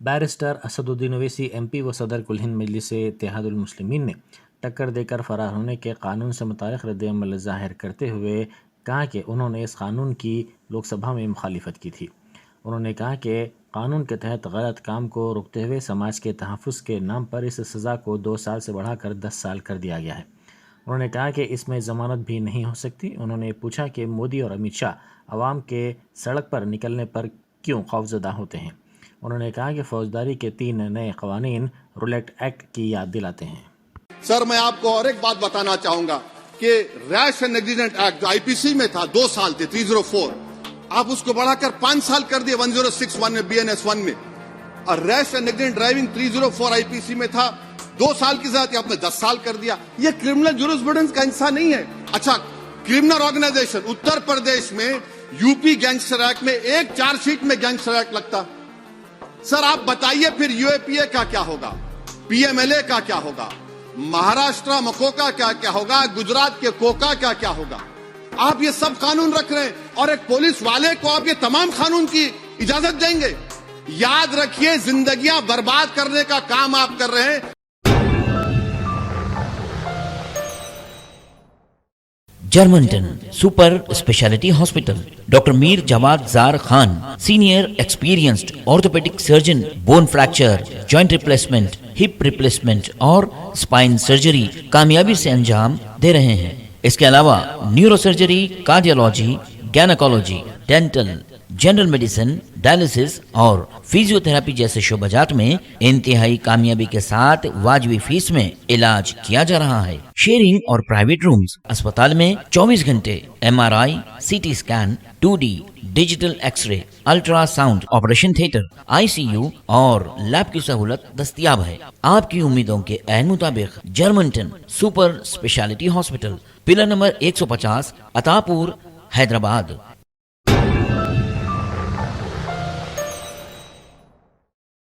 Barrister Asaduddin Owaisi MP व सदर कुल हिंद मजलिस इत्तेहादुल मुस्लिमीन ने टक्कर देकर फरार होने के कानून से मुताल्लिक़ रद्द-ए-अमल ज़ाहिर करते हुए कहा कि उन्होंने इस कानून की लोकसभा में मुखालिफत की थी। उन्होंने कहा कि कानून के तहत गलत काम को रोकते हुए समाज के तहफ़्फ़ुज़ के नाम पर इस सज़ा को 2 साल से बढ़ाकर 10 साल कर दिया गया है। उन्होंने कहा कि इसमें ज़मानत भी नहीं हो सकती। उन्होंने पूछा कि मोदी और अमित शाह अवाम के सड़क पर निकलने पर क्यों खौफज़दा होते हैं। उन्होंने कहा कि फौजदारी के 3 नए क़वानीन रूलेट एक्ट की याद दिलाते हैं। सर, मैं आपको और एक बात बताना चाहूंगा कि रैश एंड नेग्लिजेंट एक्ट जो IPC में था 2 साल थे 304, आप उसको बढ़ाकर 5 साल कर दिए 1061 में BNS 1 में। और rash and negligent driving 304 IPC में था 2 साल की सजा थी, आपने 10 साल कर दिया। ये क्रिमिनल जुरिस्प्रूडेंस का हिस्सा नहीं है। अच्छा, क्रिमिनल ऑर्गेनाइजेशन उत्तर प्रदेश में यूपी गैंगस्टर एक्ट में एक चार्जशीट में गैंगस्टर एक्ट लगता। सर आप बताइए फिर UAPA का क्या होगा, PMLA का क्या होगा, महाराष्ट्र मको का क्या होगा, गुजरात के कोका का क्या होगा। आप ये सब कानून रख रहे हैं और एक पुलिस वाले को आप ये तमाम कानून की इजाजत देंगे। याद रखिए, जिंदगियां बर्बाद करने का काम आप कर रहे हैं। जर्मनटन super speciality hospital, doctor Mir Jawad Zar Khan, senior experienced orthopaedic surgeon, bone fracture, joint replacement, hip replacement और स्पाइन सर्जरी कामयाबी से अंजाम दे रहे हैं। इसके अलावा neuro surgery, cardiology, gynaecology, dental, general medicine, dialysis और फिजियोथेरेपी जैसे शोबाजात में इंतहाई कामयाबी के साथ वाजबी फीस में इलाज किया जा रहा है। शेयरिंग और प्राइवेट रूम्स, अस्पताल में 24 घंटे MRI, CT scan, 2D digital x-ray, ultrasound, operation theatre, ICU और लैब की सहूलत दस्तयाब है। आपकी उम्मीदों के ऐन मुताबिक Germanten super speciality hospital, pillar number 150, Attapur, Hyderabad.